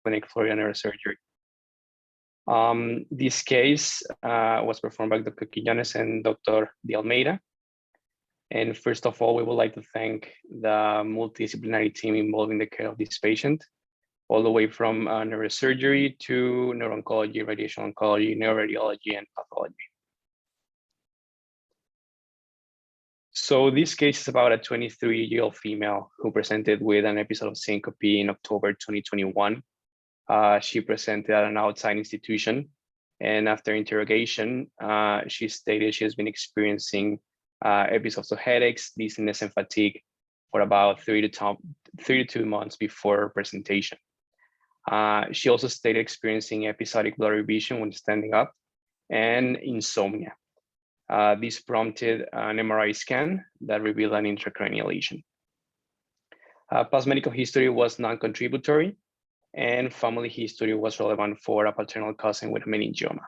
Clinic Florida Neurosurgery. This case was performed by Dr. Quiñones and Dr. De Almeida. And first of all, we would like to thank the multidisciplinary team involved in the care of this patient, all the way from neurosurgery to neuro-oncology, radiation oncology, neuroradiology, and pathology. So this case is about a 23-year-old female who presented with an episode of syncope in October 2021. She presented at an outside institution, and after interrogation, she stated she has been experiencing episodes of headaches, dizziness, and fatigue for about 32 months before presentation. She also stated experiencing episodic blurry vision when standing up and insomnia. This prompted an MRI scan that revealed an intracranial lesion. Past medical history was non-contributory, and family history was relevant for a paternal cousin with a meningioma.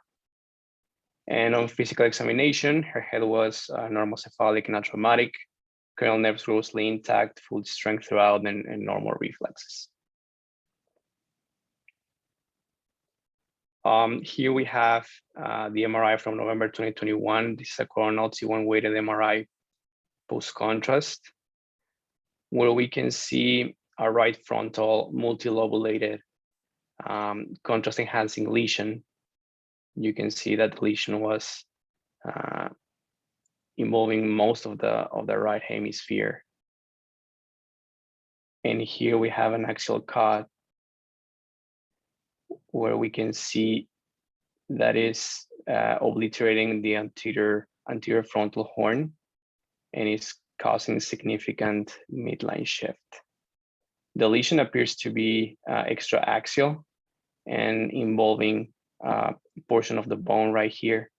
And on physical examination, her head was normal cephalic, not traumatic, cranial nerves grossly intact, full strength throughout, and normal reflexes. Here we have the MRI from November 2021. This is a coronal T1 weighted MRI post-contrast, where we can see a right frontal multilobulated contrast enhancing lesion. You can see that the lesion was involving most of the right hemisphere. And here we have an axial cut where we can see that is obliterating the anterior frontal horn and is causing significant midline shift. The lesion appears to be extraaxial and involving a portion of the bone right here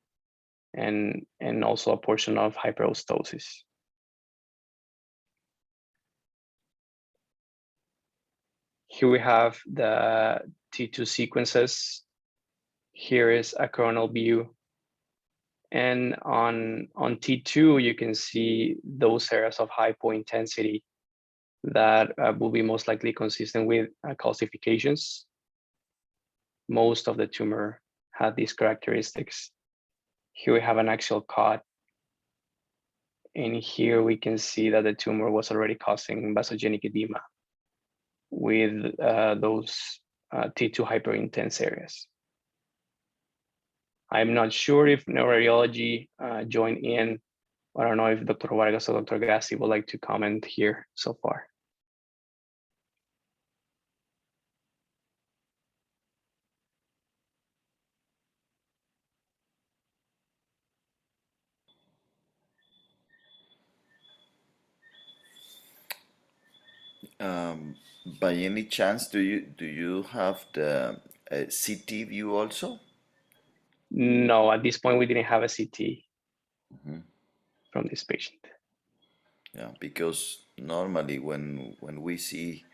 and also a portion of hyperostosis. Here we have the T2 sequences. Here is a coronal view. And on T2, you can see those areas of hypointensity that will be most likely consistent with calcifications. Most of the tumor had these characteristics. Here we have an axial cut. And here we can see that the tumor was already causing vasogenic edema with those T2 hyperintense areas. I'm not sure if neuroradiology joined in. I don't know if Dr. Vargas or Dr. Gassi would like to comment here so far. By any chance, do you have the CT view also? No, at this point we didn't have a CT from this patient. Yeah, because normally when we see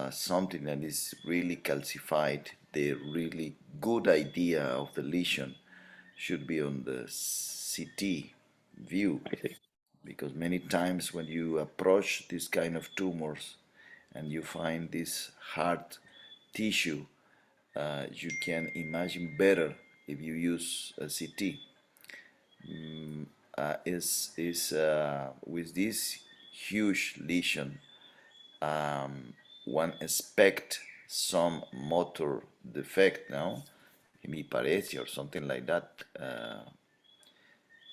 something that is really calcified, the really good idea of the lesion should be on the CT view. I see. Because many times when you approach this kind of tumors and you find this hard tissue, you can imagine better if you use a CT. With this huge lesion, one expect some motor defect now, hemiparesia or something like that,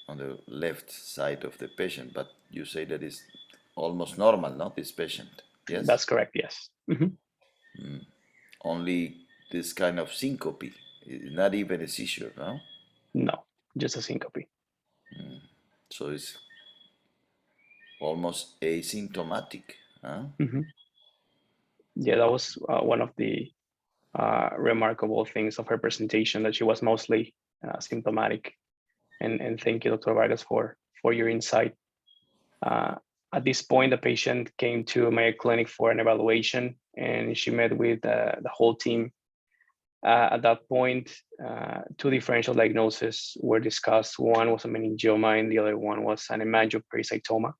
on the left side of the patient, but you say that is almost normal, not this patient, yes? That's correct, yes. Only this kind of syncope, not even a seizure, no? No, just a syncope. So it's almost asymptomatic, huh? Yeah, that was one of the remarkable things of her presentation, that she was mostly symptomatic. And thank you, Dr. Vargas, for your insight. At this point, the patient came to Mayo Clinic for an evaluation, and she met with the whole team. At that point, two differential diagnoses were discussed. One was a meningioma, and the other one was an hemangiopericytoma.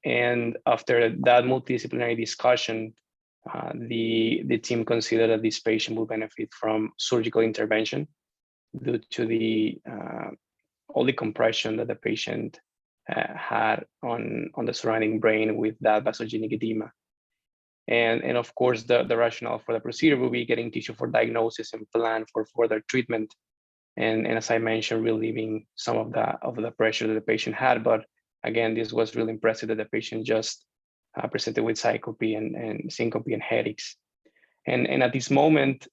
And after that multidisciplinary discussion, The team considered that this patient will benefit from surgical intervention due to the all the compression that the patient had on the surrounding brain with that vasogenic edema. And of course, the rationale for the procedure will be getting tissue for diagnosis and plan for further treatment. And as I mentioned, relieving some of the pressure that the patient had. But again, this was really impressive that the patient just presented with syncope and syncope and headaches. And at this moment,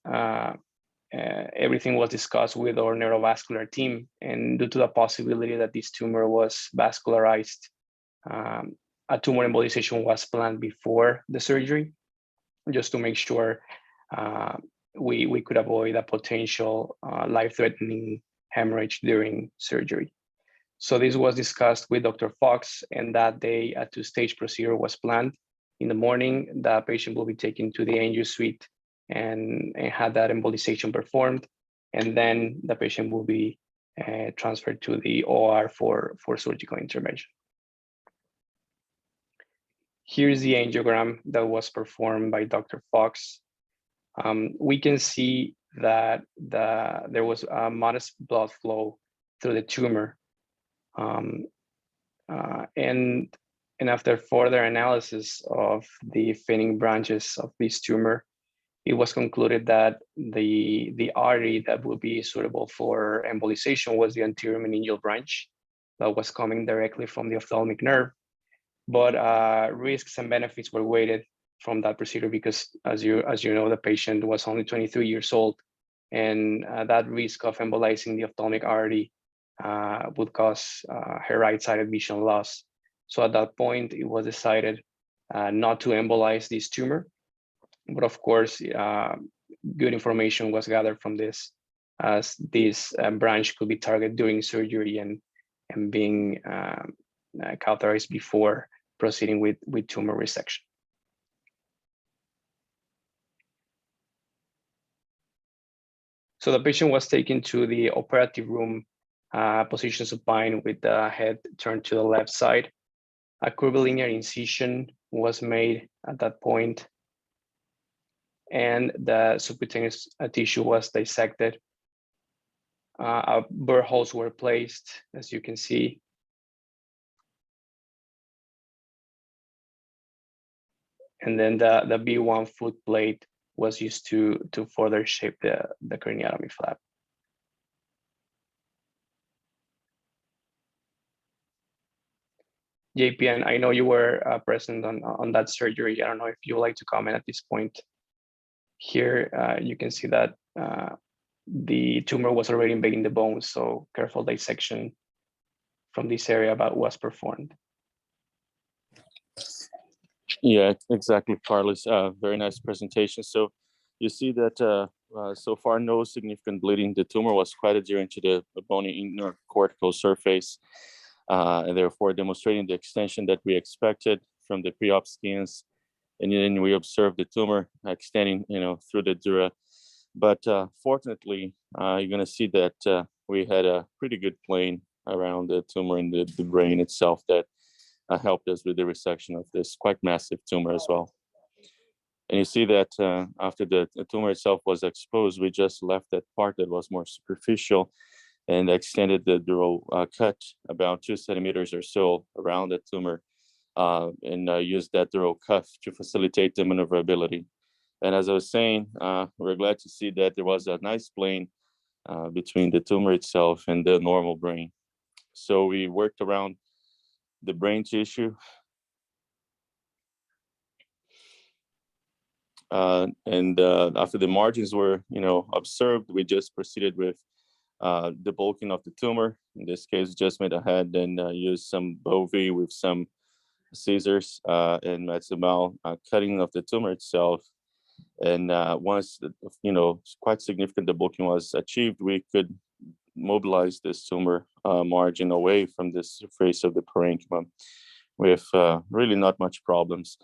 everything was discussed with our neurovascular team. And due to the possibility that this tumor was vascularized, a tumor embolization was planned before the surgery, just to make sure we could avoid a potential life-threatening hemorrhage during surgery. So this was discussed with Dr. Fox, and that day a two-stage procedure was planned. In the morning, the patient will be taken to the angio suite and had that embolization performed, and then the patient will be transferred to the OR for surgical intervention. Here's the angiogram that was performed by Dr. Fox. We can see that there was a modest blood flow through the tumor. And after further analysis of the thinning branches of this tumor, it was concluded that the artery that would be suitable for embolization was the anterior meningeal branch that was coming directly from the ophthalmic nerve. But risks and benefits were weighted from that procedure because, as you know, the patient was only 23 years old, and that risk of embolizing the ophthalmic artery would cause her right-sided vision loss. So at that point, it was decided not to embolize this tumor. But of course, good information was gathered from this, as this branch could be targeted during surgery and being cauterized before proceeding with tumor resection. So the patient was taken to the operative room, position supine with the head turned to the left side. A curvilinear incision was made at that point, and the subcutaneous tissue was dissected. Burr holes were placed, as you can see. And then the B1 foot plate was used to further shape the craniotomy flap. JPN, I know you were present on that surgery. I don't know if you would like to comment at this point. Here, you can see that the tumor was already embedded in the bone, so careful dissection from this area was performed. Yeah, exactly, Carlos. Very nice presentation. So you see that so far no significant bleeding. The tumor was quite adherent to the bony inner cortical surface, and therefore demonstrating the extension that we expected from the pre-op scans. And then we observed the tumor extending, through the dura. But fortunately, you're going to see that we had a pretty good plane around the tumor in the brain itself that helped us with the resection of this quite massive tumor as well. And you see that after the tumor itself was exposed, we just left that part that was more superficial and extended the dural cut about 2 centimeters or so around the tumor, and used that dural cuff to facilitate the maneuverability. And as I was saying, we're glad to see that there was a nice plane between the tumor itself and the normal brain. So we worked around the brain tissue, and after the margins were, observed, we just proceeded with the bulking of the tumor. In this case, just made a head and used some Bovie with some scissors and Metzemal cutting of the tumor itself. And once, quite significant the bulking was achieved, we could mobilize this tumor margin away from the surface of the parenchyma with really not much problems.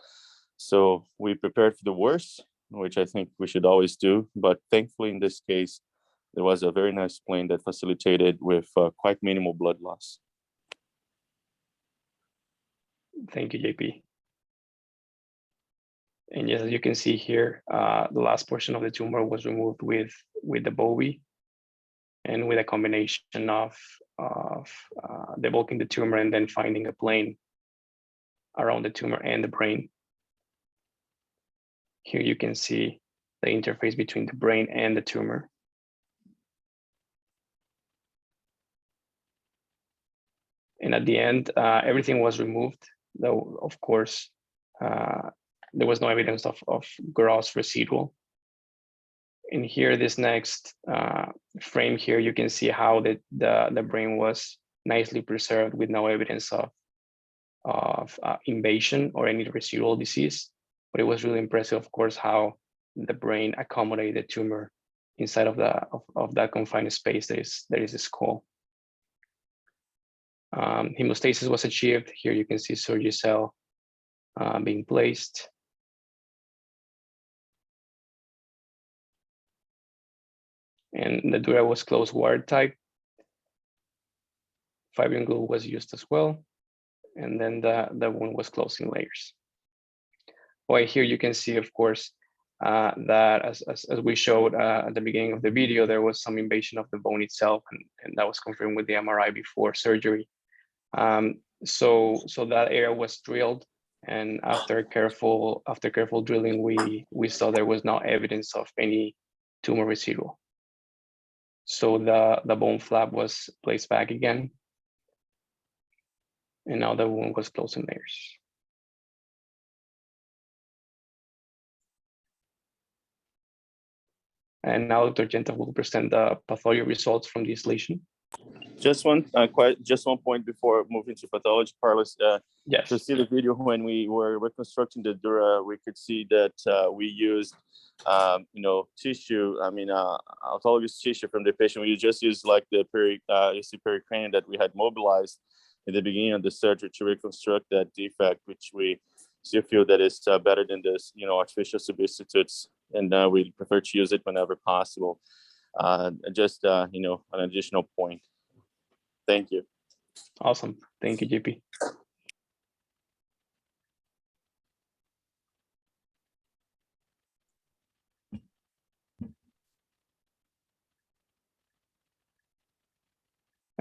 So we prepared for the worst, which I think we should always do. But thankfully, in this case, there was a very nice plane that facilitated with quite minimal blood loss. Thank you, JP. And yes, as you can see here, the last portion of the tumor was removed with the Bowie and with a combination of debulking the tumor and then finding a plane around the tumor and the brain. Here you can see the interface between the brain and the tumor. And at the end, everything was removed, though, of course, there was no evidence of gross residual. And here, this next frame here, you can see how the brain was nicely preserved with no evidence of invasion or any residual disease. But it was really impressive, of course, how the brain accommodated the tumor inside of that confined space that is the skull. Hemostasis was achieved. Here you can see Surgicel being placed. And the dura was closed watertight. Fibrin glue was used as well. And then the wound was closed in layers. Well, here you can see, of course, that as we showed at the beginning of the video, there was some invasion of the bone itself, and that was confirmed with the MRI before surgery. So that area was drilled, and after careful drilling, we saw there was no evidence of any tumor residual. So the bone flap was placed back again, and now the wound was closed in layers. And now Dr. Genta will present the pathology results from this lesion. Just one point before moving to pathology, Carlos. Yes. To see the video when we were reconstructing the dura, we could see that we used, tissue. I mean, autologous tissue from the patient. We just used like the pericranium that we had mobilized in the beginning of the surgery to reconstruct that defect, which we still feel that is better than this, artificial substitutes, and we prefer to use it whenever possible. Just an additional point. Thank you. Awesome. Thank you, JP.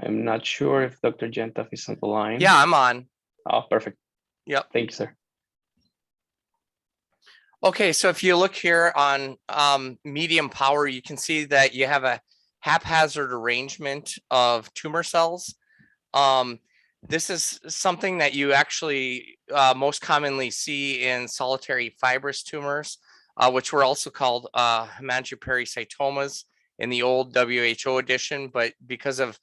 I'm not sure if Dr. Gentov is on the line. Yeah, I'm on. Oh, perfect. Yep. Thank you, sir. Okay, so if you look here on medium power, you can see that you have a haphazard arrangement of tumor cells. This is something that you actually most commonly see in solitary fibrous tumors, which were also called hemangiopericytomas in the old WHO edition, but because of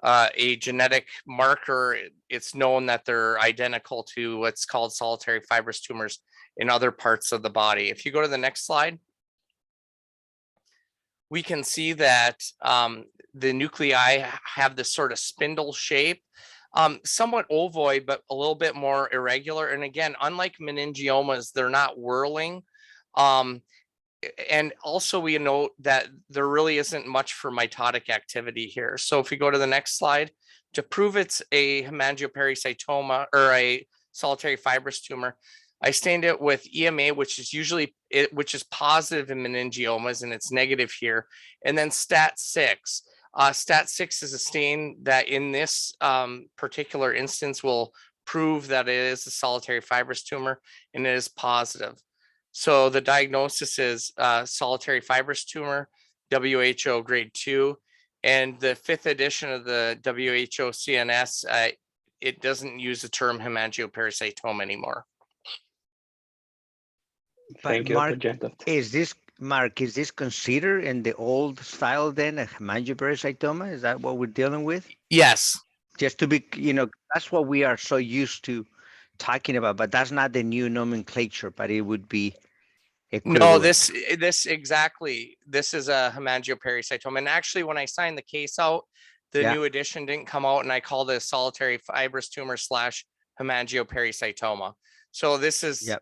a genetic marker, it's known that they're identical to what's called solitary fibrous tumors in other parts of the body. If you go to the next slide, we can see that the nuclei have this sort of spindle shape, somewhat ovoid, but a little bit more irregular. And again, unlike meningiomas, they're not whirling. And also we note that there really isn't much for mitotic activity here. So if we go to the next slide, to prove it's a hemangiopericytoma or a solitary fibrous tumor, I stained it with EMA, which is positive in meningiomas, and it's negative here. And then STAT6. STAT6 is a stain that in this particular instance will prove that it is a solitary fibrous tumor, and it is positive. So the diagnosis is solitary fibrous tumor, WHO grade 2. And the 5th edition of the WHO CNS, it doesn't use the term hemangiopericytoma anymore. Thank you, Dr. Gentov. Is this considered in the old style then a hemangiopericytoma? Is that what we're dealing with? Yes. Just to be, that's what we are so used to talking about, but that's not the new nomenclature, but it would be equivalent. No, this exactly. This is a hemangiopericytoma. And actually, when I signed the case out, the new edition didn't come out, and I called it a solitary fibrous tumor / hemangiopericytoma. So this is,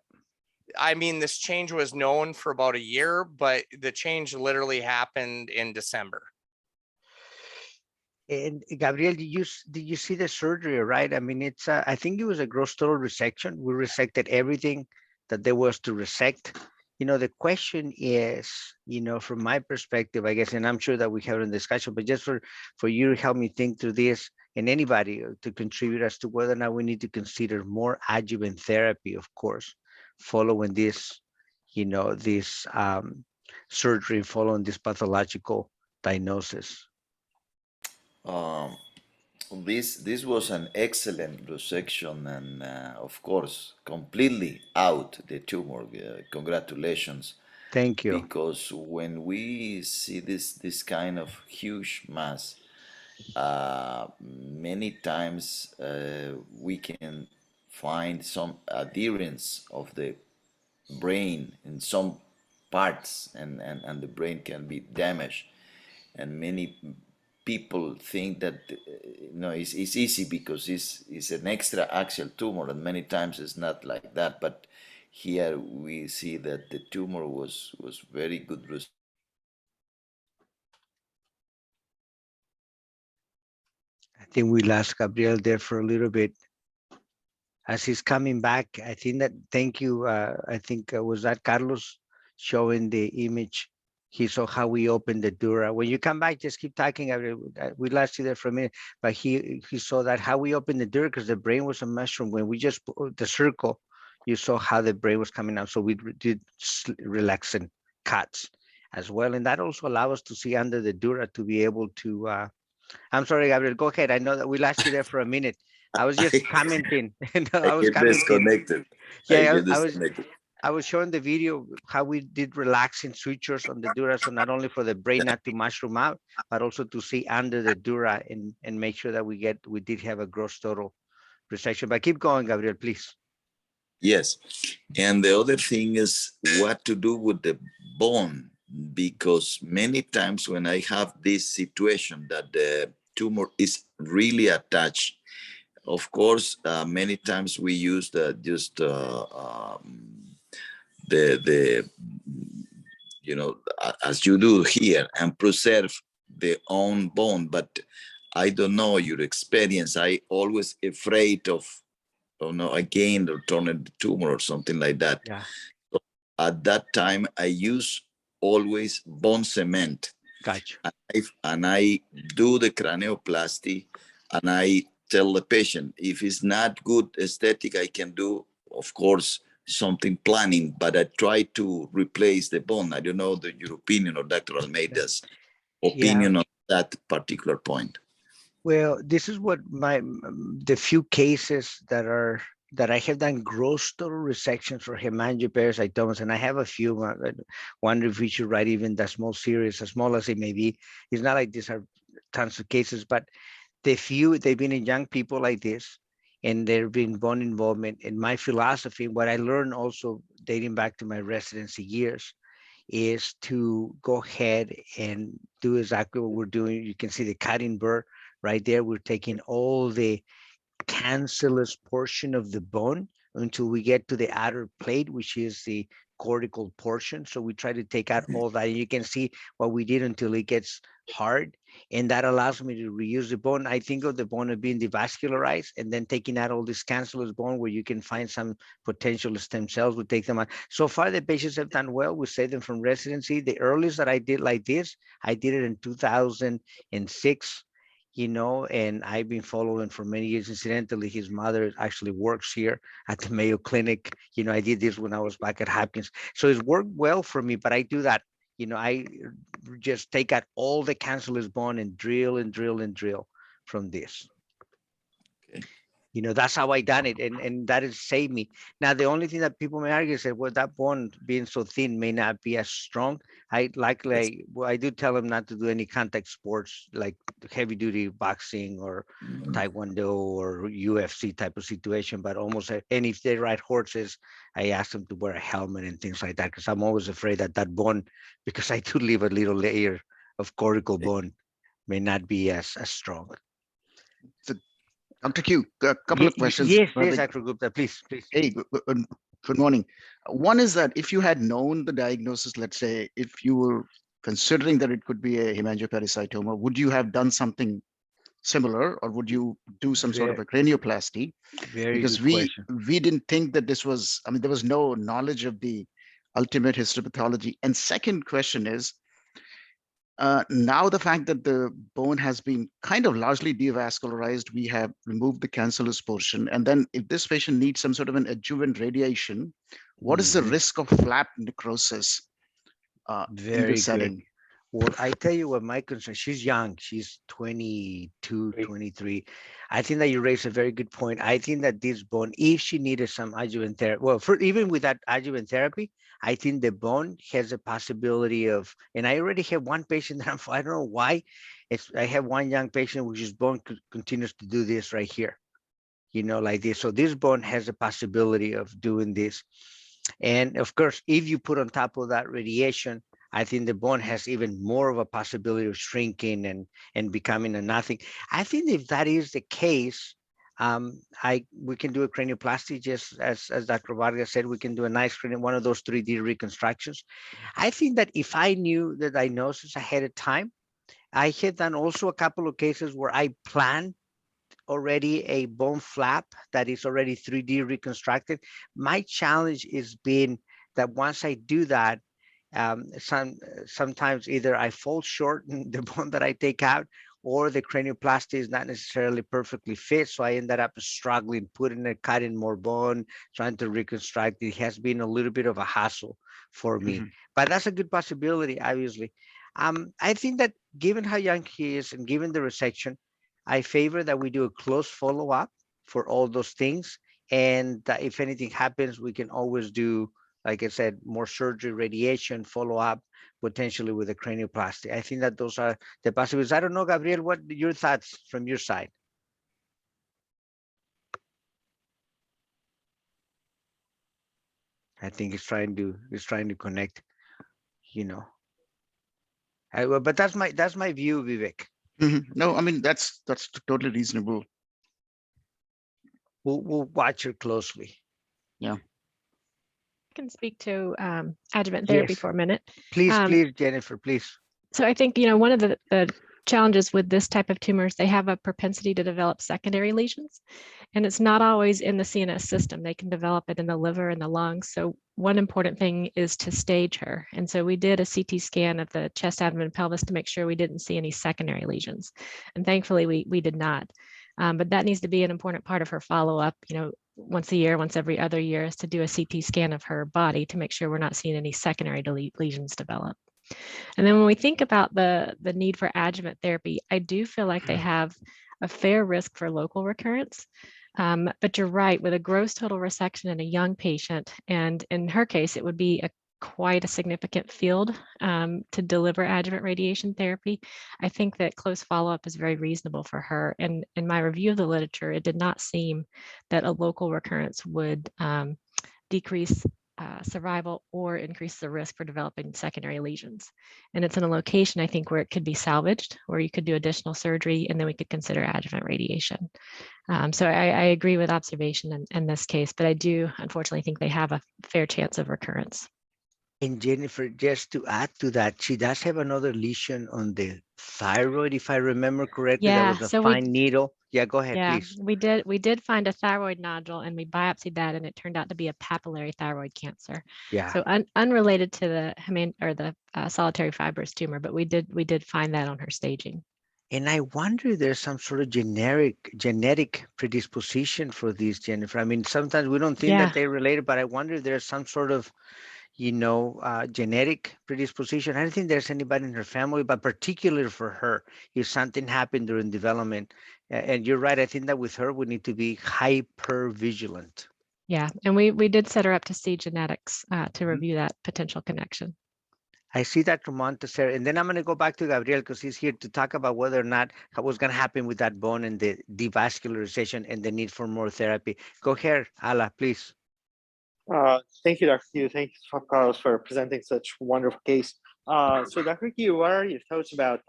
I mean, this change was known for about a year, but the change literally happened in December. And Gabriel, did you see the surgery, right? I mean, it's I think it was a gross total resection. We resected everything that there was to resect. The question is, from my perspective, I guess, and I'm sure that we have a discussion, but just for you to help me think through this, and anybody to contribute as to whether or not we need to consider more adjuvant therapy, of course, following this, this surgery, following this pathological diagnosis. Um, this was an excellent resection, and of course, completely out the tumor. Congratulations, Thank you. because when we see this kind of huge mass, many times we can find some adherence of the brain in some parts, and the brain can be damaged, and many people think that no, it's easy because it's an extra axial tumor, and many times it's not like that. But here we see that the tumor was very good. I think we lost Gabriel there for a little bit. As he's coming back, I think that, thank you. I think was that Carlos showing the image. He saw how we opened the dura. When you come back, just keep talking. We lost you there for a minute, but he saw that how we opened the dura, because the brain was a mushroom. When we just put the circle, you saw how the brain was coming out. So we did relaxing cuts as well, and that also allowed us to see under the dura to be able to. I'm sorry, Gabriel. Go ahead. I know that we lost you there for a minute. I was just commenting. I I was get commenting. disconnected. Yeah, I was showing the video how we did relaxing sutures on the dura, so not only for the brain not to mushroom out, but also to see under the dura and make sure that we did have a gross total resection. But keep going, Gabriel, please. Yes, and the other thing is what to do with the bone, because many times when I have this situation that the tumor is really attached, of course, many times we use the as you do here, and preserve the own bone. But I don't know your experience. I always afraid of, oh no, again returning the tumor or something like that. Yeah. So at that time, I use always bone cement. Gotcha. And I do the cranioplasty, and I tell the patient, if it's not good aesthetic, I can do, of course, something planning, but I try to replace the bone. I don't know your opinion or Dr. Almeida's opinion on that particular point. Well, this is what the few cases that I have done gross total resections for hemangioperitomas, and I have a few. Wonder if we should write even the small series, as small as it may be. It's not like these are tons of cases, but they've been in young people like this, and there've been bone involvement. And my philosophy, what I learned also dating back to my residency years, is to go ahead and do exactly what we're doing. You can see the cutting burr right there. We're taking all the cancellous portion of the bone until we get to the outer plate, which is the cortical portion. So we try to take out all that. And you can see what we did until it gets hard. And that allows me to reuse the bone. I think of the bone as being devascularized, and then taking out all this cancellous bone where you can find some potential stem cells. We take them out. So far, the patients have done well. We save them from residency. The earliest that I did like this, I did it in 2006. And I've been following for many years. Incidentally, his mother actually works here at the Mayo Clinic. I did this when I was back at Hopkins. So it's worked well for me, but I do that. I just take out all the cancellous bone and drill and drill and drill from this. Okay. That's how I done it, and that has saved me. Now, the only thing that people may argue is that, well, that bone being so thin may not be as strong. I do tell them not to do any contact sports like heavy duty boxing or Taekwondo or UFC type of situation, but almost, and if they ride horses, I ask them to wear a helmet and things like that, because I'm always afraid that bone, because I do leave a little layer of cortical bone, may not be as strong. Dr. Q, a couple of questions. Yes, Dr. Gupta, please. Hey, good morning. One is that if you had known the diagnosis, let's say, if you were considering that it could be a hemangiopericytoma, would you have done something similar, or would you do some sort of a cranioplasty? Very Because good question. we didn't think that this was, I mean, there was no knowledge of the ultimate histopathology. And second question is, now the fact that the bone has been kind of largely devascularized, we have removed the cancellous portion. And then if this patient needs some sort of an adjuvant radiation, what is the Mhm. risk of flap necrosis in Very this good. setting? Well, I tell you what my concern, she's young, she's 22, 23. I think that you raised a very good point. I think that this bone, if she needed some adjuvant therapy, well, even with that adjuvant therapy, I think the bone has a possibility of, and I already have one patient that I don't know why, I have one young patient which his bone continues to do this right here, like this. So this bone has a possibility of doing this. And of course, if you put on top of that radiation, I think the bone has even more of a possibility of shrinking and becoming a nothing. I think if that is the case, we can do a cranioplasty, just as Dr. Vargas said, we can do a nice one of those 3D reconstructions. I think that if I knew the diagnosis ahead of time, I had done also a couple of cases where I planned already a bone flap that is already 3D reconstructed. My challenge is been that once I do that, sometimes either I fall short in the bone that I take out, or the cranioplasty is not necessarily perfectly fit. So I ended up struggling, cutting more bone, trying to reconstruct. It has been a little bit of a hassle for me, but that's a good possibility, obviously. I think that given how young he is and given the resection, I favor that we do a close follow-up for all those things. And if anything happens, we can always do, like I said, more surgery, radiation, follow-up, potentially with a cranioplasty. I think that those are the possibilities. I don't know, Gabriel, what your thoughts from your side? I think he's trying to connect, but that's my view, Vivek. No, I mean, that's totally reasonable. We'll watch her closely. Yeah. Can speak to adjuvant therapy Yes. for a minute. Please, Jennifer, please. So I think, one of the challenges with this type of tumors, they have a propensity to develop secondary lesions, and it's not always in the CNS system. They can develop it in the liver and the lungs. So one important thing is to stage her. And so we did a CT scan of the chest, abdomen, and pelvis to make sure we didn't see any secondary lesions. And thankfully we did not. But that needs to be an important part of her follow-up, once a year, once every other year, is to do a CT scan of her body to make sure we're not seeing any secondary lesions develop. And then when we think about the need for adjuvant therapy, I do feel like they have a fair risk for local recurrence. But you're right, with a gross total resection in a young patient, and in her case, it would be quite a significant field to deliver adjuvant radiation therapy. I think that close follow-up is very reasonable for her. And in my review of the literature, it did not seem that a local recurrence would decrease survival or increase the risk for developing secondary lesions. And it's in a location, I think, where it could be salvaged, or you could do additional surgery, and then we could consider adjuvant radiation. So I agree with observation in this case, but I do unfortunately think they have a fair chance of recurrence. And Jennifer, just to add to that, she does have another lesion on the thyroid, if I remember correctly. Yeah, That was a so fine needle. Yeah, go ahead, yeah, please. we did find a thyroid nodule, and we biopsied that, and it turned out to be a papillary thyroid cancer. Yeah. So unrelated to the solitary fibrous tumor, but we did find that on her staging. And I wonder if there's some sort of genetic predisposition for these, Jennifer. I mean, sometimes we don't think that they're related, but I wonder if there's some sort of genetic predisposition. I don't think there's anybody in her family, but particularly for her, if something happened during development. And you're right, I think that with her, we need to be hyper vigilant. Yeah, and we did set her up to see genetics to review that potential connection. I see Dr. Montesero, and then I'm going to go back to Gabriel because he's here to talk about whether or not what's going to happen with that bone and the devascularization and the need for more therapy. Go ahead, Ala, please. Thank you, Dr. Q. Thank you, Carlos, for presenting such wonderful case. So, Dr. Q, what are your thoughts about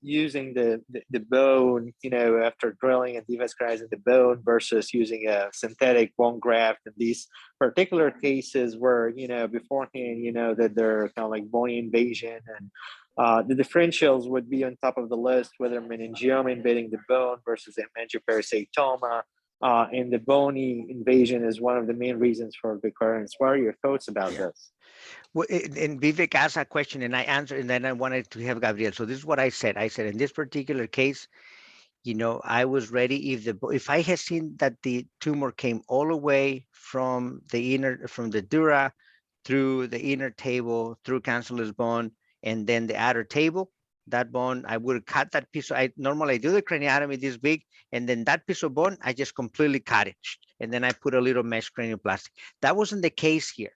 using the bone, after drilling and devascularizing the bone versus using a synthetic bone graft in these particular cases where, beforehand, that they're kind of like bone invasion and The differentials would be on top of the list, whether meningioma invading the bone versus hemangiopericytoma. And the bony invasion is one of the main reasons for recurrence. What are your thoughts about this? Well, and Vivek asked a question and I answered, and then I wanted to have Gabriel. So this is what I said. I said, in this particular case, I was ready if I had seen that the tumor came all the way from the dura through the inner table, through cancellous bone, and then the outer table, that bone, I would cut that piece. I normally do the craniotomy this big, and then that piece of bone, I just completely cut it. And then I put a little mesh cranioplasty. That wasn't the case here.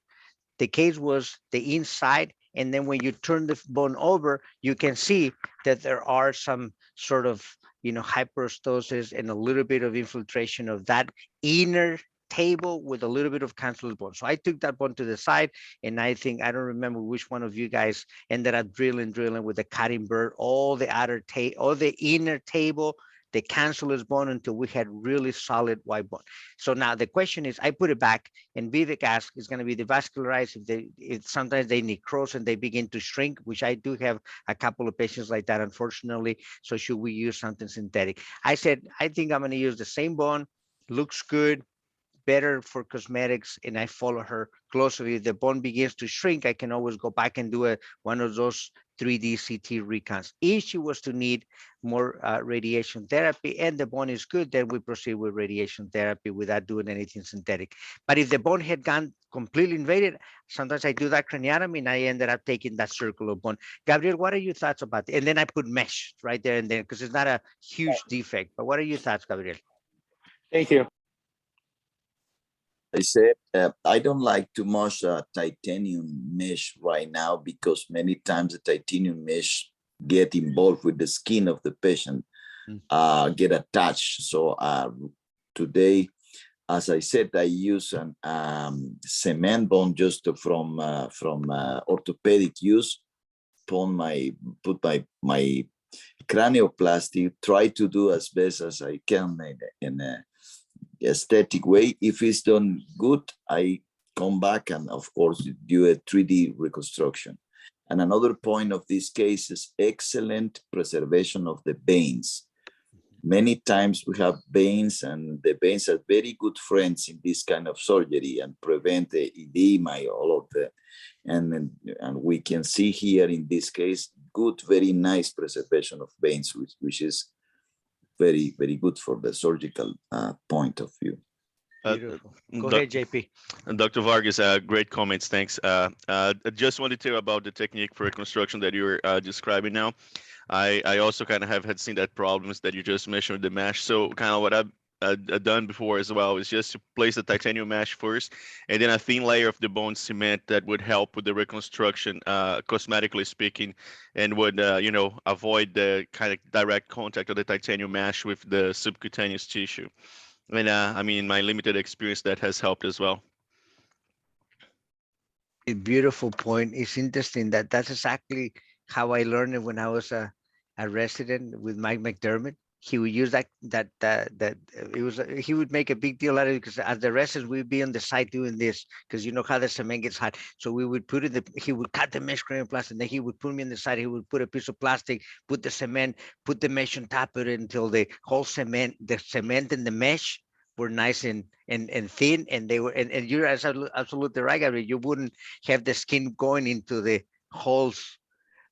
The case was the inside, and then when you turn the bone over, you can see that there are some sort of hyperostosis and a little bit of infiltration of that inner table with a little bit of cancellous bone. So I took that bone to the side, and I don't remember which one of you guys ended up drilling with a cutting bird, all the inner table, the cancellous bone, until we had really solid white bone. So now the question is, I put it back, and Vivek asked, is going to be the vascularized if sometimes they necrose and they begin to shrink, which I do have a couple of patients like that, unfortunately. So should we use something synthetic? I said, I think I'm going to use the same bone, looks good, better for cosmetics, and I follow her closely. If the bone begins to shrink, I can always go back and do one of those 3D CT recons. If she was to need more radiation therapy and the bone is good, then we proceed with radiation therapy without doing anything synthetic. But if the bone had gone completely invaded, sometimes I do that craniotomy and I ended up taking that circle of bone. Gabriel, what are your thoughts about it? And then I put mesh right there and then, because it's not a huge defect. But what are your thoughts, Gabriel? Thank you. I said, I don't like too much titanium mesh right now, because many times the titanium mesh get involved with the skin of the patient, get attached. So today, as I said, I use an cement bone just from orthopedic use. Put my cranioplasty, try to do as best as I can in a aesthetic way. If it's done good, I come back and of course do a 3D reconstruction. And another point of this case is excellent preservation of the veins. Many times we have veins, and the veins are very good friends in this kind of surgery and prevent the edema, all of the, and we can see here in this case, good, very nice preservation of veins, which is very, very good for the surgical point of view. Beautiful. Go ahead, JP. Dr. Vargas, great comments. Thanks. I just wanted to tell about the technique for reconstruction that you were describing now. I also kind of have seen that problems that you just mentioned with the mesh. So kind of what I've done before as well is just to place the titanium mesh first, and then a thin layer of the bone cement that would help with the reconstruction, cosmetically speaking, and would avoid the kind of direct contact of the titanium mesh with the subcutaneous tissue. And I mean, in my limited experience, that has helped as well. A beautiful point. It's interesting that's exactly how I learned it when I was a resident with Mike McDermott. He would use he would make a big deal out of it, because as the residents, we'd be on the side doing this, because you know how the cement gets hot. So we would he would cut the mesh cranioplast, and then he would put me on the side. He would put a piece of plastic, put the cement, put the mesh on top of it until the cement and the mesh were nice and thin, and they were, and you're absolutely right, Gabriel. You wouldn't have the skin going into the holes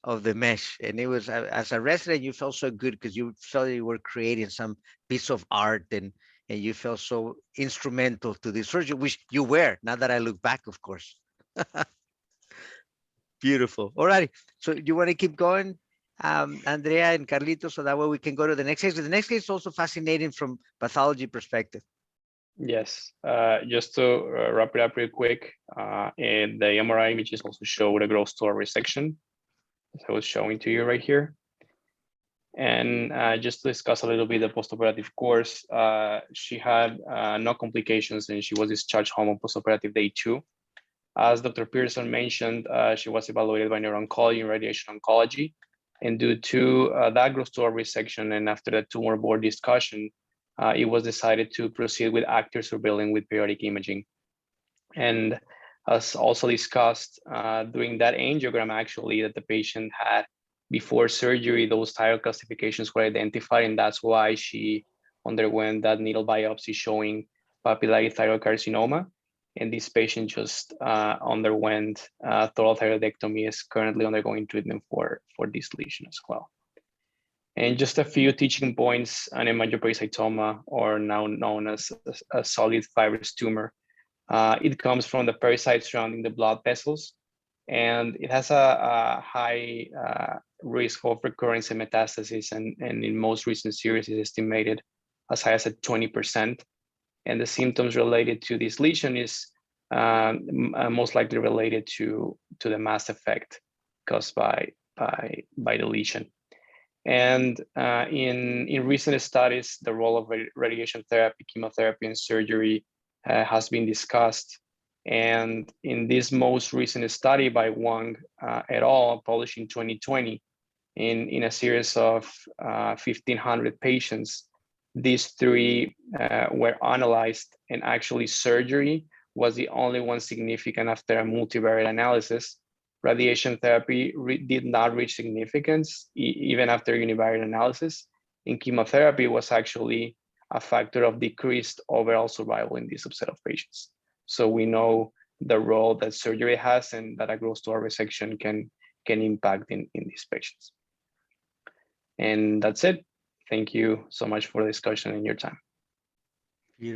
of the mesh. And it was, as a resident, you felt so good, because you felt you were creating some piece of art, and you felt so instrumental to the surgery, which you were, now that I look back, of course. Beautiful. All righty. So you want to keep going, Andrea and Carlitos, so that way we can go to the next case. The next case is also fascinating from pathology perspective. Yes, just to wrap it up real quick, and the MRI images also showed a gross tumor resection, as I was showing to you right here. And just to discuss a little bit the postoperative course, she had no complications, and she was discharged home on postoperative day 2. As Dr. Pearson mentioned, she was evaluated by neuro-oncology and radiation oncology. And due to that gross tumor resection, and after the tumor board discussion, it was decided to proceed with active surveillance with periodic imaging. And as also discussed during that angiogram, actually, that the patient had before surgery, those thyroid calcifications were identified, and that's why she underwent that needle biopsy showing papillary thyroid carcinoma. And this patient just underwent total thyroidectomy, is currently undergoing treatment for this lesion as well. And just a few teaching points on hemangiopericytoma, or now known as a solid fibrous tumor. It comes from the parasites surrounding the blood vessels, and it has a high risk of recurrence and metastasis, and in most recent series is estimated as high as 20%. And the symptoms related to this lesion is most likely related to the mass effect caused by the lesion. And in recent studies, the role of radiation therapy, chemotherapy, and surgery has been discussed. And in this most recent study by Wang et al., published in 2020, in a series of 1,500 patients, these three were analyzed, and actually surgery was the only one significant after a multivariate analysis. Radiation therapy did not reach significance even after univariate analysis, and chemotherapy was actually a factor of decreased overall survival in this subset of patients. So we know the role that surgery has, and that a gross tumor resection can impact in these patients. And that's it. Thank you so much for the discussion and your time.